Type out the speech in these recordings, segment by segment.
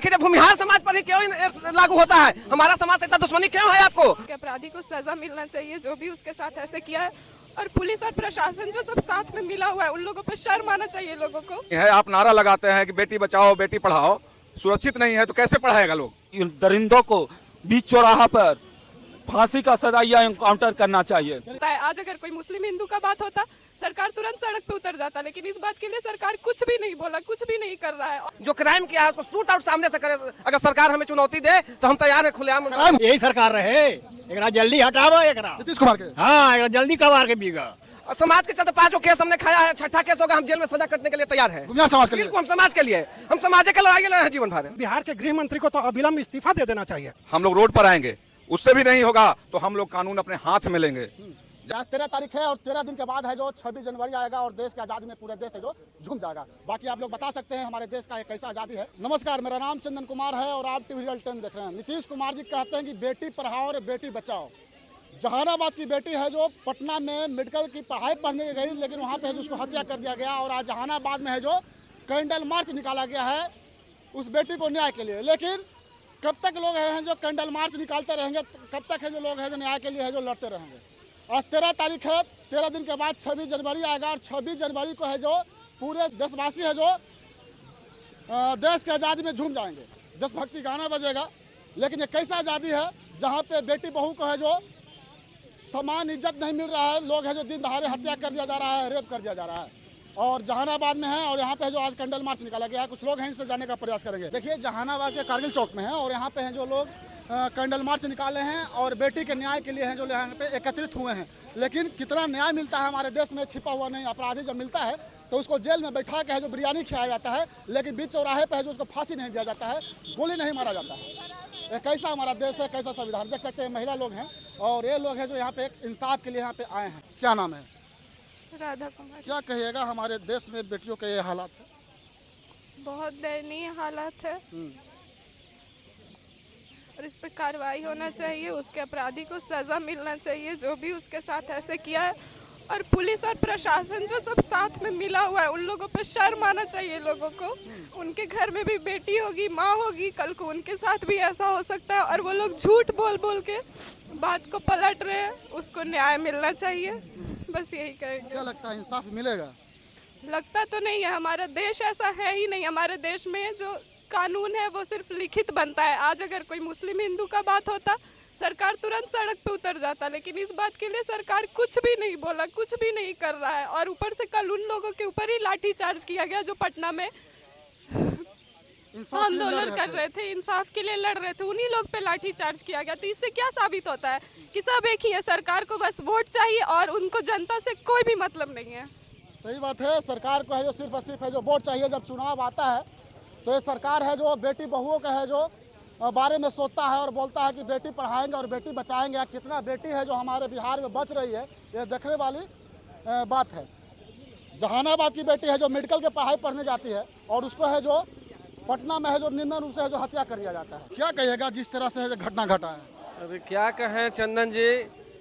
आखिर ये भूमिहार समाज पर ही क्यों लागू होता है? हमारा समाज से इतना दुश्मनी क्यों है आपको? अपराधी को सजा मिलना चाहिए जो भी उसके साथ ऐसे किया है, और पुलिस और प्रशासन जो सब साथ में मिला हुआ है उन लोगों पे शर्म आना चाहिए लोगों को। है आप नारा लगाते हैं कि बेटी बचाओ बेटी पढ़ाओ, सुरक्षित नहीं है तो कैसे पढ़ाएगा लोग? इन दरिंदों को बीच चौराहा पर फांसी का सजा या एनकाउंटर करना चाहिए। आज अगर कोई मुस्लिम हिंदू का बात होता सरकार तुरंत सड़क पे उतर जाता, लेकिन इस बात के लिए सरकार कुछ भी नहीं बोला, कुछ भी नहीं कर रहा है। जो क्राइम किया है उसको शूट आउट सामने से करे। अगर सरकार हमें चुनौती दे तो हम तैयार है खुलेआम। यही सरकार रहे, एकरा जल्दी हटाओ, एकरा नीतीश कुमार के हाँ एकरा जल्दी कबार के बीगा। समाज के चलते 5 केस हमने खाया है, 6ठा केस होगा, हम जेल में सजा कटने के लिए तैयार है। समाज के लिए बिल्कुल हम समाज के लिए, हम समाज के लड़ाई लड़ रहे हैं जीवन भर। बिहार के गृह मंत्री को तो अविलंब इस्तीफा दे देना चाहिए। हम लोग रोड पर आएंगे, उससे भी नहीं होगा तो हम लोग कानून अपने हाथ में लेंगे। आज 13 तारीख है और 13 दिन के बाद है जो 26 जनवरी आएगा और देश की आज़ादी में पूरे देश है जो झूम जाएगा। बाकी आप लोग बता सकते हैं हमारे देश का एक कैसा आज़ादी है। नमस्कार, मेरा नाम चंदन कुमार है और आप टीवी रियल टाइम देख रहे हैं। नीतीश कुमार जी कहते हैं कि बेटी पढ़ाओ और बेटी बचाओ। जहानाबाद की बेटी है जो पटना में मेडिकल की पढ़ाई पढ़ने गई, लेकिन वहाँ पे है जो उसको हत्या कर दिया गया और आज जहानाबाद में है जो कैंडल मार्च निकाला गया है उस बेटी को न्याय के लिए। लेकिन कब तक लोग हैं जो कैंडल मार्च निकालते रहेंगे, कब तक है जो लोग हैं जो न्याय के लिए है जो लड़ते रहेंगे। आज 13 तारीख है, 13 दिन के बाद 26 जनवरी आएगा और 26 जनवरी को है जो पूरे देशवासी है जो देश की आज़ादी में झूम जाएंगे। देशभक्ति गाना बजेगा। लेकिन ये कैसा आज़ादी है जहाँ पे बेटी बहू को है जो समान इज्जत नहीं मिल रहा है, लोग है जो दिन दहाड़े हत्या कर दिया जा रहा है, रेप कर दिया जा रहा है। और जहानाबाद में है और यहाँ पे जो आज कैंडल मार्च निकाला गया है, कुछ लोग हैं इनसे जाने का प्रयास करेंगे। देखिए जहानाबाद के कारगिल चौक में है और यहाँ पे हैं जो लोग कैंडल मार्च निकाले हैं और बेटी के न्याय के लिए हैं जो यहाँ पे एकत्रित हुए हैं। लेकिन कितना न्याय मिलता है हमारे देश में छिपा हुआ नहीं। अपराधी जब मिलता है तो उसको जेल में बैठा के है जो बिरयानी खिलाया जाता है, लेकिन बीच चौराहे पर है जो उसको फांसी नहीं दिया जाता है, गोली नहीं मारा जाता है। कैसा हमारा देश है, कैसा संविधान। देख सकते हैं महिला लोग हैं और ये लोग हैं जो यहाँ पे एक इंसाफ के लिए यहाँ पे आए हैं। क्या नाम है? राधा कुमार। क्या कहिएगा हमारे देश में बेटियों के ये हालात है? बहुत दयनीय हालात है और इस पे कार्रवाई होना चाहिए, उसके अपराधी को सजा मिलना चाहिए जो भी उसके साथ ऐसे किया है, और पुलिस और प्रशासन जो सब साथ में मिला हुआ है उन लोगों पे शर्म आना चाहिए लोगों को। उनके घर में भी बेटी होगी, माँ होगी, कल को उनके साथ भी ऐसा हो सकता है और वो लोग झूठ बोल बोल के बात को पलट रहे हैं। उसको न्याय मिलना चाहिए, बस यही कहेंगे। क्या लगता है इंसाफ मिलेगा? लगता तो नहीं है, हमारा देश ऐसा है ही नहीं। हमारे देश में जो कानून है वो सिर्फ लिखित बनता है। आज अगर कोई मुस्लिम हिंदू का बात होता सरकार तुरंत सड़क पे उतर जाता, लेकिन इस बात के लिए सरकार कुछ भी नहीं बोला, कुछ भी नहीं कर रहा है। और ऊपर से कल उन लोगों के ऊपर ही लाठी चार्ज किया गया जो पटना में आंदोलन कर रहे थे, इंसाफ के लिए लड़ रहे थे, उन्हीं लोग पे लाठी चार्ज किया गया। तो इससे क्या साबित होता है कि सब एक ही है, सरकार को बस वोट चाहिए और उनको जनता से कोई भी मतलब नहीं है। सही बात है, सरकार को है जो सिर्फ और सिर्फ है जो वोट चाहिए। जब चुनाव आता है तो ये सरकार है जो बेटी बहुओं का है जो बारे में सोचता है और बोलता है कि बेटी पढ़ाएंगे और बेटी बचाएंगे। कितना बेटी है जो हमारे बिहार में बच रही है ये देखने वाली बात है। जहानाबाद की बेटी है जो मेडिकल के पढ़ाई पढ़ने जाती है और उसको है जो पटना में है जो निम्न रूप से है जो हत्या कर दिया जाता है। क्या कहिएगा जिस तरह से है जो घटना घटा है? अभी क्या कहें चंदन जी,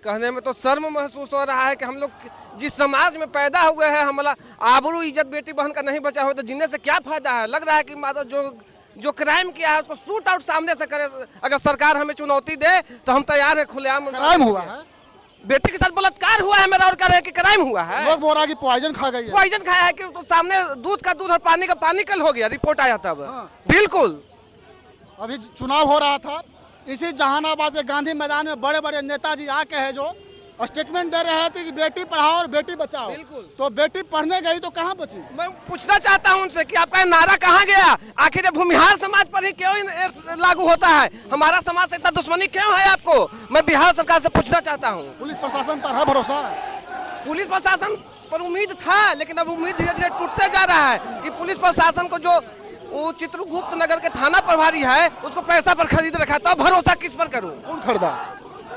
कहने में तो शर्म महसूस हो रहा है कि हम लोग जिस समाज में पैदा हुए हैं, हमारा आबरू इज्जत बेटी बहन का नहीं बचा हो तो जीने से क्या फायदा है। लग रहा है कि माता जो क्राइम किया है उसको शूट आउट सामने से करे। अगर सरकार हमें चुनौती दे तो हम तैयार है खुलेआम। क्राइम हुआ है, बेटी के साथ बलात्कार हुआ है मेरा, और कह रहे हैं कि क्राइम हुआ है। लोग बोल रहा है कि पॉइजन खा गई है। पॉइजन खाया है कि तो सामने दूध का दूध और पानी का पानी कल हो गया, रिपोर्ट आया तब। बिल्कुल अभी चुनाव हो रहा था, इसी जहानाबाद के गांधी मैदान में बड़े बड़े नेताजी आके है जो स्टेटमेंट दे रहे थे कि बेटी पढ़ाओ और बेटी बचाओ। तो बेटी पढ़ने गई तो कहाँ बची? मैं पूछना चाहता हूं उनसे कि आपका नारा कहाँ गया? आखिर ये भूमिहार समाज पर ही क्यों लागू होता है? हमारा समाज से इतना दुश्मनी क्यों है आपको? मैं बिहार सरकार से पूछना चाहता हूँ। पुलिस प्रशासन पर है भरोसा? पुलिस प्रशासन पर उम्मीद था, लेकिन अब उम्मीद धीरे धीरे टूटते जा रहा है कि पुलिस प्रशासन को जो वो चित्रगुप्त नगर के थाना प्रभारी है उसको पैसा पर खरीद रखा है, तो भरोसा किस पर करूँ? कौन खरीदा?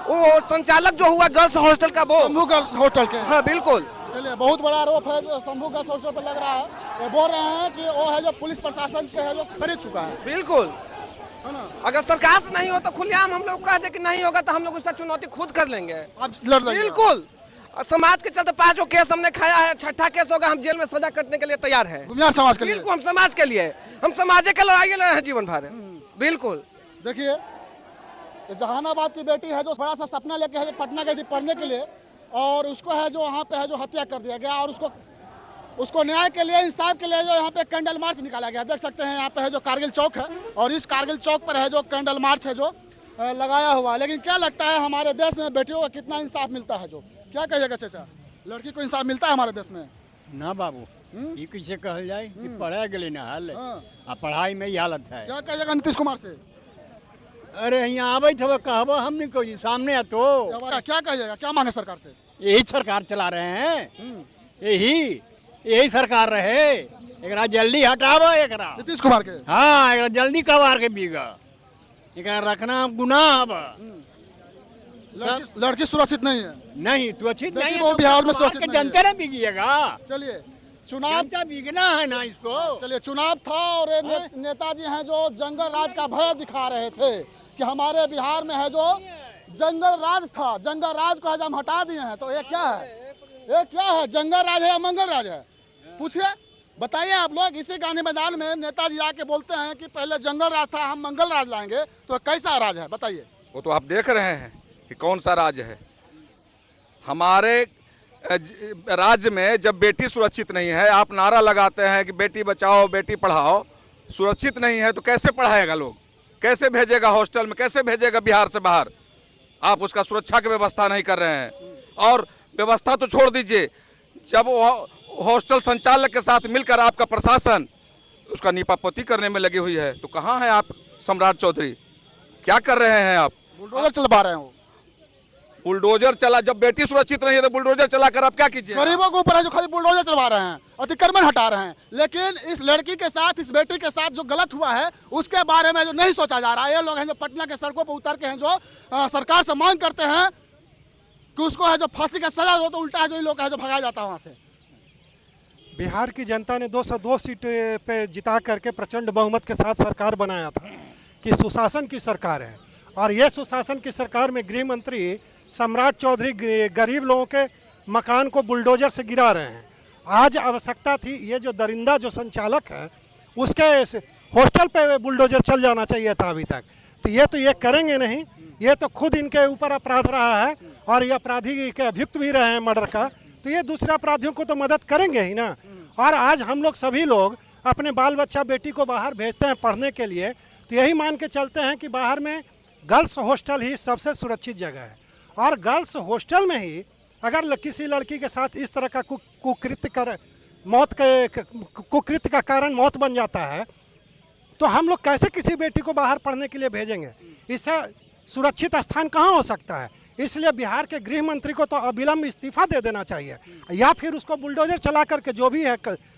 वो संचालक जो हुआ गर्ल्स हॉस्टल का, वो शंभू गर्ल्स हॉस्टल के। हाँ बिल्कुल। चलिए, बहुत बड़ा आरोप है जो शंभू गर्ल्स हॉस्टल पर लग रहा है। ये बोल रहे हैं कि वो है जो पुलिस प्रशासन के है जो खरीद चुका है। बिल्कुल, है ना? अगर सरकार से नहीं हो तो खुलेआम हम लोग कह दे कि नहीं होगा तो हम लोग उसका चुनौती खुद कर लेंगे। आप लड़ लेंगे? बिल्कुल, समाज के चलते 5 केस हमने खाया है, 6ठा केस होगा, हम जेल में सजा कटने के लिए तैयार है। भूमिहार समाज के लिए? बिल्कुल हम समाज के लिए, हम समाज के लड़ाई लड़ रहे हैं जीवन भर। बिल्कुल। देखिए, ये जहानाबाद की बेटी है जो बड़ा सा सपना लेके है जो पटना गई थी पढ़ने के लिए, और उसको है जो वहाँ पे है जो हत्या कर दिया गया, और उसको न्याय के लिए, इंसाफ के लिए जो यहाँ पे कैंडल मार्च निकाला गया। देख सकते हैं यहाँ पे है जो कारगिल चौक है, और इस कारगिल चौक पर है जो कैंडल मार्च है जो लगाया हुआ है। लेकिन क्या लगता है हमारे देश में बेटियों को कितना इंसाफ मिलता है? जो क्या कहिएगा चाचा, लड़की को इंसाफ मिलता है हमारे देश में? ना बाबू, ये कैसे कहल जाए कि पढ़े गए ना हाल हाँ। आ पढ़ाई में ही हालत है। क्या कहिएगा नीतीश कुमार से? अरे यहाँ आबे थे कहबो हमने कोई सामने है तो क्या कहिएगा, क्या मांगे सरकार से? यही सरकार चला रहे हैं, यही सरकार रहे, एकरा जल्दी हटावो एकरा। नीतीश कुमार के? हाँ, एकरा जल्दी कबार के बीगा, एकरा रखना गुनाह बा। लड़की सुरक्षित नहीं है। नहीं सुरक्षित नहीं है वो तो बिहार में कबार सुरक्षित के नहीं है। जनता ने बिगिएगा। चलिए, चुनाव जनता बिगना है ना इसको। चलिए, चुनाव था और ये नेताजी हैं जो जंगल राज का भय दिखा रहे थे कि हमारे बिहार में है जो जंगल राज था, जंगल राज को आज हम हटा दिए हैं। तो ये क्या है? ये क्या है? जंगल राज है या मंगल राज है? पूछिए, बताइए आप लोग। इसी गांधी मैदान में नेताजी आके बोलते हैं कि पहले जंगल राज था, हम मंगल राज लाएंगे। तो कैसा राज है बताइए? वो तो आप देख रहे हैं कि कौन सा राज्य है। हमारे राज्य में जब बेटी सुरक्षित नहीं है, आप नारा लगाते हैं कि बेटी बचाओ बेटी पढ़ाओ, सुरक्षित नहीं है तो कैसे पढ़ाएगा लोग? कैसे भेजेगा हॉस्टल में? कैसे भेजेगा बिहार से बाहर? आप उसका सुरक्षा की व्यवस्था नहीं कर रहे हैं। और व्यवस्था तो छोड़ दीजिए, जब हॉस्टल संचालक के साथ मिलकर आपका प्रशासन उसका नीपापोती करने में लगी हुई है, तो कहाँ है आप सम्राट चौधरी? क्या कर रहे हैं आप? बुलडोजर चलवा रहे हो। बुलडोजर चला, जब बेटी सुरक्षित नहीं है तो बुलडोजर चलाकर आप क्या कीजिए? गरीबों के ऊपर है जो खाली बुलडोजर चलवा रहे हैं, अतिक्रमण हटा रहे हैं। लेकिन इस लड़की के साथ, इस बेटी के साथ जो गलत हुआ है उसके बारे में जो नहीं सोचा जा रहा है। ये लोग हैं जो पटना के सड़कों पर उतर के हैं जो सरकार से मांग करते हैं कि उसको है जो फांसी का सजा हो, तो उल्टा है जो इन लोग है जो भगाया जाता है वहाँ से। बिहार की जनता ने 202 सीट पे जिता करके प्रचंड बहुमत के साथ सरकार बनाया था कि सुशासन की सरकार है। और ये सुशासन की सरकार में गृह मंत्री सम्राट चौधरी गरीब लोगों के मकान को बुलडोजर से गिरा रहे हैं। आज आवश्यकता थी, ये जो दरिंदा जो संचालक है उसके हॉस्टल पे बुलडोजर चल जाना चाहिए था अभी तक। तो ये करेंगे नहीं, ये तो खुद इनके ऊपर अपराध रहा है और ये अपराधी के अभियुक्त भी रहे हैं मर्डर का, तो ये दूसरे अपराधियों को तो मदद करेंगे ही ना। और आज हम लोग सभी लोग अपने बाल बच्चा बेटी को बाहर भेजते हैं पढ़ने के लिए, तो यही मान के चलते हैं कि बाहर में गर्ल्स हॉस्टल ही सबसे सुरक्षित जगह है। और गर्ल्स हॉस्टल में ही अगर किसी लड़की के साथ इस तरह का कुकृत्य का कारण मौत बन जाता है, तो हम लोग कैसे किसी बेटी को बाहर पढ़ने के लिए भेजेंगे? इससे सुरक्षित स्थान कहाँ हो सकता है? इसलिए बिहार के गृह मंत्री को तो अविलंब इस्तीफा दे देना चाहिए, या फिर उसको बुलडोजर चला करके जो भी है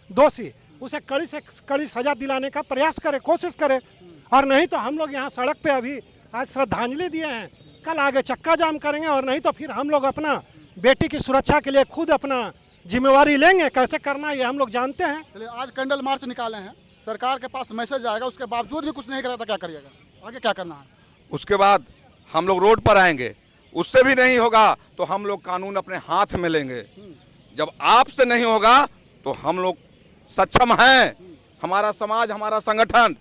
दोषी उसे कड़ी से कड़ी सजा दिलाने का प्रयास करे, कोशिश करे। और नहीं तो हम लोग यहाँ सड़क पे अभी आज श्रद्धांजलि दिए हैं, कल आगे चक्का जाम करेंगे, और नहीं तो फिर हम लोग अपना बेटी की सुरक्षा के लिए खुद अपना जिम्मेवारी लेंगे। कैसे करना है ये हम लोग जानते हैं। चलिए, आज कैंडल मार्च निकाले हैं, सरकार के पास मैसेज आएगा, उसके बावजूद भी कुछ नहीं करा तो क्या करिएगा? आगे क्या करना है? उसके बाद हम लोग रोड पर आएंगे, उससे भी नहीं होगा तो हम लोग कानून अपने हाथ में लेंगे। जब आपसे नहीं होगा तो हम लोग सक्षम हैं। हमारा समाज, हमारा संगठन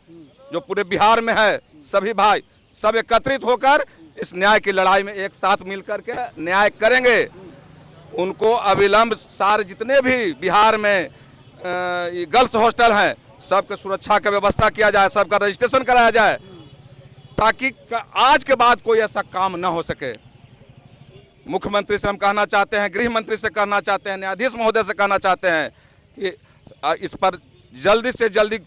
जो पूरे बिहार में है, सभी भाई सब एकत्रित होकर इस न्याय की लड़ाई में एक साथ मिलकर के न्याय करेंगे। उनको अविलंब सारे जितने भी बिहार में गर्ल्स हॉस्टल हैं सबके सुरक्षा की व्यवस्था किया जाए, सबका रजिस्ट्रेशन कराया जाए, ताकि आज के बाद कोई ऐसा काम न हो सके। मुख्यमंत्री से हम कहना चाहते हैं, गृह मंत्री से कहना चाहते हैं, न्यायाधीश महोदय से कहना चाहते हैं कि इस पर जल्दी से जल्दी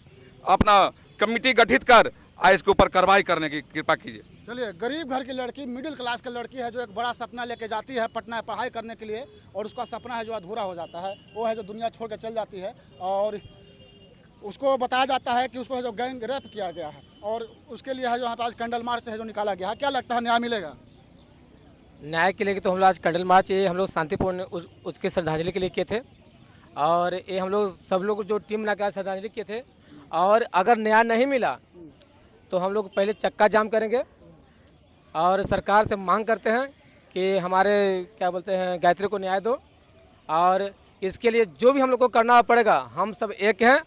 अपना कमेटी गठित कर इसके ऊपर कार्रवाई करने की कृपा कीजिए। चलिए, गरीब घर की लड़की, मिडिल क्लास की लड़की है जो एक बड़ा सपना लेके जाती है पटना पढ़ाई करने के लिए, और उसका सपना है जो अधूरा हो जाता है, वो है जो दुनिया छोड़ के चल जाती है, और उसको बताया जाता है कि उसको है जो गैंग रेप किया गया है, और उसके लिए है जो यहाँ पे आज कैंडल मार्च है जो निकाला गया है। क्या लगता है न्याय मिलेगा? न्याय के लिए तो हम लोग आज कैंडल मार्च ये हम लोग शांतिपूर्ण उसके श्रद्धांजलि के लिए किए थे, और ये हम लोग सब लोग जो टीम बना के श्रद्धांजलि किए थे। और अगर न्याय नहीं मिला तो हम लोग पहले चक्का जाम करेंगे और सरकार से मांग करते हैं कि हमारे क्या बोलते हैं गायत्री को न्याय दो, और इसके लिए जो भी हम लोग को करना पड़ेगा, हम सब एक हैं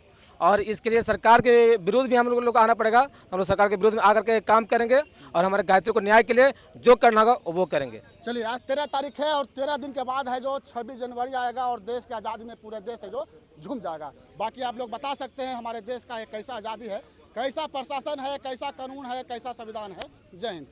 और इसके लिए सरकार के विरोध भी हम लोग को आना पड़ेगा। हम लोग सरकार के विरोध में आकर के काम करेंगे और हमारे गायत्रियों को न्याय के लिए जो करना होगा वो करेंगे। चलिए, आज 13 तारीख है और 13 दिन के बाद है जो 26 जनवरी आएगा और देश की आज़ादी में पूरे देश है जो झूम जाएगा। बाकी आप लोग बता सकते हैं हमारे देश का एक कैसा आज़ादी है, कैसा प्रशासन है, कैसा कानून है, कैसा संविधान है। जय हिंद।